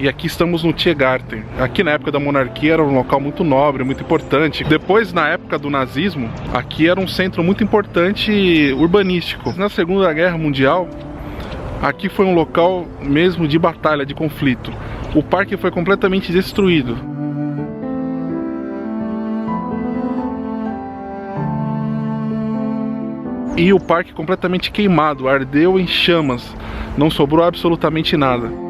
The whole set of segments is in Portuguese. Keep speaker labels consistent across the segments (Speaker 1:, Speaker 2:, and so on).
Speaker 1: E aqui estamos no Tiergarten. Aqui na época da monarquia era um local muito nobre, muito importante. Depois, na época do nazismo, aqui era um centro muito importante urbanístico. Na Segunda Guerra Mundial, aqui foi um local mesmo de batalha, de conflito. O parque foi completamente destruído. E o parque completamente queimado, ardeu em chamas. Não sobrou absolutamente nada.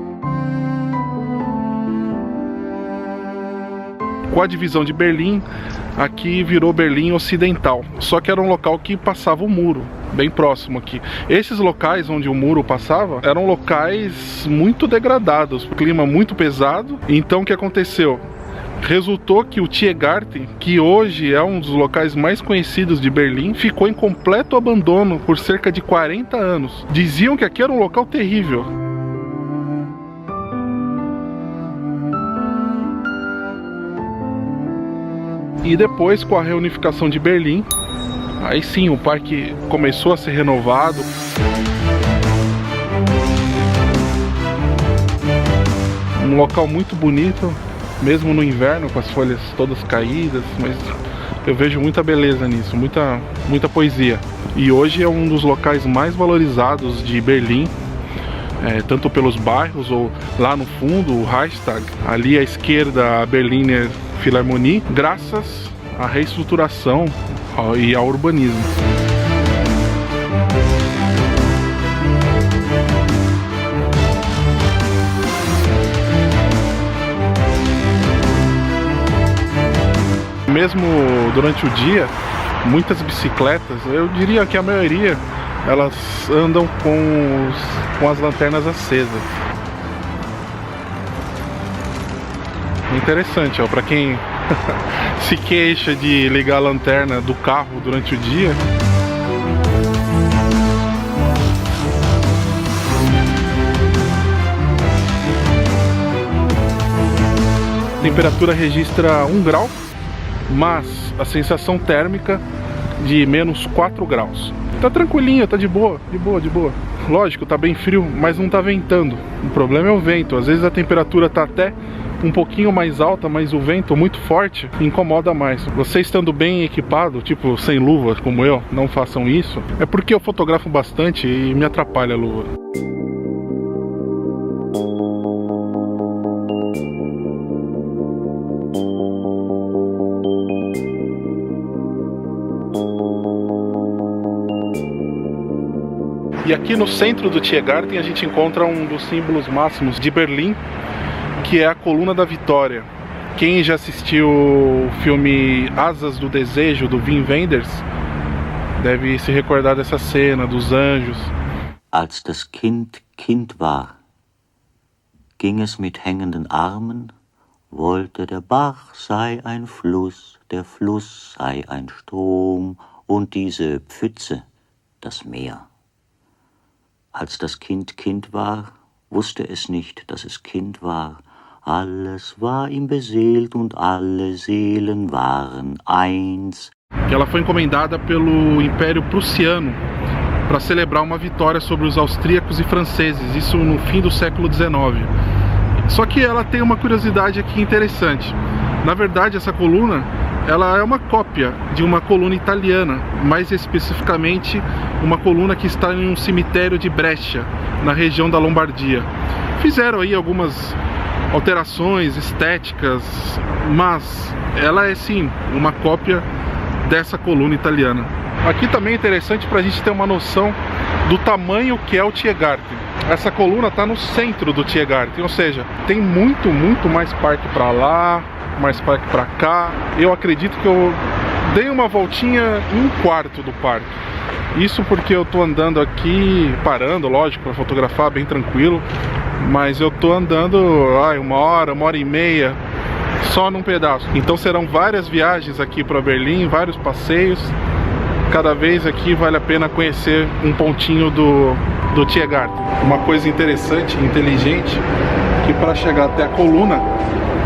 Speaker 1: Com a divisão de Berlim, aqui virou Berlim Ocidental. Só que era um local que passava o muro, bem próximo aqui. Esses locais onde o muro passava eram locais muito degradados, clima muito pesado. Então o que aconteceu? Resultou que o Tiergarten, que hoje é um dos locais mais conhecidos de Berlim, ficou em completo abandono por cerca de 40 anos. Diziam que aqui era um local terrível. E depois, com a reunificação de Berlim, aí sim o parque começou a ser renovado. Um local muito bonito, mesmo no inverno, com as folhas todas caídas, mas eu vejo muita beleza nisso, muita poesia. E hoje é um dos locais mais valorizados de Berlim, tanto pelos bairros, ou lá no fundo, o Reichstag, ali à esquerda, a Berliner Philharmonie, graças à reestruturação e ao urbanismo. Mesmo durante o dia, muitas bicicletas, eu diria que a maioria, elas andam com as lanternas acesas. Interessante, ó, para quem se queixa de ligar a lanterna do carro durante o dia. A temperatura registra 1 grau, mas a sensação térmica de menos 4 graus. Tá tranquilinho, tá de boa. Lógico, tá bem frio, mas não tá ventando. O problema é o vento. Às vezes a temperatura tá até um pouquinho mais alta, mas o vento muito forte incomoda mais. Você estando bem equipado, tipo sem luva como eu, não façam isso. É porque eu fotografo bastante e me atrapalha a luva. E aqui no centro do Tiergarten a gente encontra um dos símbolos máximos de Berlim, que é a Coluna da Vitória. Quem já assistiu o filme Asas do Desejo, do Wim Wenders, deve se recordar dessa cena dos anjos.
Speaker 2: Als das Kind Kind war, ging es mit hängenden Armen, wollte der Bach sei ein Fluss, der Fluss sei ein Strom und diese Pfütze das Meer. Als das Kind Kind war, wusste es nicht, dass es Kind war. Alles war ihm beseelt und alle Seelen waren eins.
Speaker 1: Ela foi encomendada pelo Império Prussiano para celebrar uma vitória sobre os austríacos e franceses, isso no fim do século XIX. Só que ela tem uma curiosidade aqui interessante. Na verdade, essa coluna, ela é uma cópia de uma coluna italiana, mais especificamente uma coluna que está em um cemitério de Brescia, na região da Lombardia. Fizeram aí algumas alterações estéticas, mas ela é sim uma cópia dessa coluna italiana. Aqui também é interessante para a gente ter uma noção do tamanho que é o Tiergarten. Essa coluna está no centro do Tiergarten, ou seja, tem muito mais parque para lá, mais parque para cá. Eu acredito que eu dei uma voltinha em 1/4 do parque. Isso porque eu tô andando aqui, parando, lógico, para fotografar, bem tranquilo. Mas eu tô andando 1 hora e meia, só num pedaço. Então serão várias viagens aqui para Berlim, vários passeios. Cada vez aqui vale a pena conhecer um pontinho do Tiergarten. Uma coisa interessante, inteligente, que para chegar até a coluna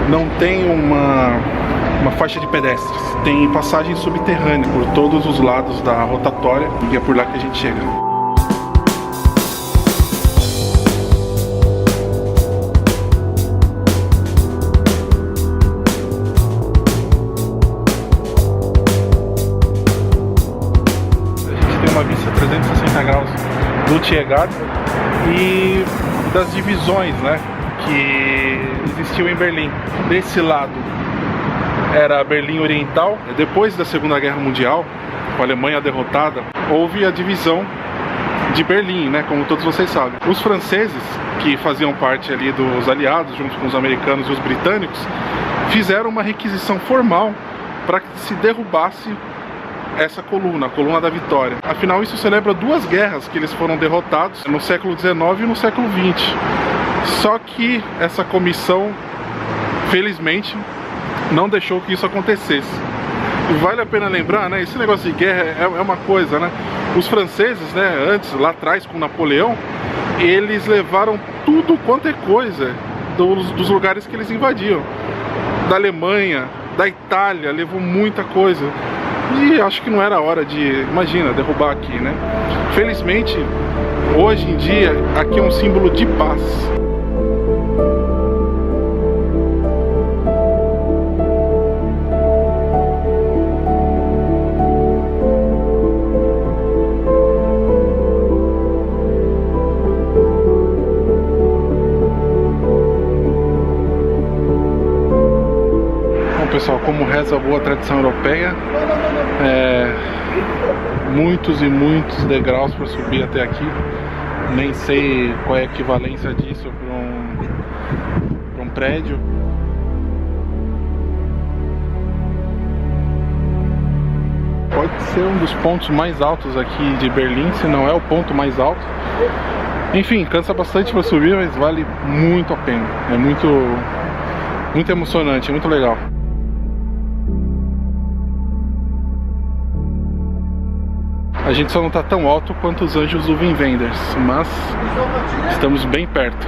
Speaker 1: não tem uma faixa de pedestres. Tem passagem subterrânea por todos os lados da rotatória e é por lá que a gente chega. do Tiergarten e das divisões, né, que existiam em Berlim. Desse lado era a Berlim Oriental. Depois da Segunda Guerra Mundial, com a Alemanha derrotada, houve a divisão de Berlim, né, como todos vocês sabem. Os franceses, que faziam parte ali dos aliados, junto com os americanos e os britânicos, fizeram uma requisição formal para que se derrubasse essa coluna, a coluna da vitória. Afinal, isso celebra duas guerras que eles foram derrotados no século XIX e no século XX. Só que essa comissão, felizmente, não deixou que isso acontecesse. E vale a pena lembrar, né, esse negócio de guerra é uma coisa, né? Os franceses, né, antes, lá atrás, com Napoleão, eles levaram tudo quanto é coisa dos lugares que eles invadiam. Da Alemanha, da Itália, levou muita coisa. E acho que não era hora de, imagina, derrubar aqui, né? Felizmente, hoje em dia, aqui é um símbolo de paz. Pessoal, como reza a boa tradição europeia, muitos e muitos degraus para subir até aqui. Nem sei qual é a equivalência disso para um prédio. Pode ser um dos pontos mais altos aqui de Berlim, se não é o ponto mais alto. Enfim, cansa bastante para subir, mas vale muito a pena. É muito emocionante, muito legal. A gente só não está tão alto quanto os anjos do Wim Wenders, mas estamos bem perto.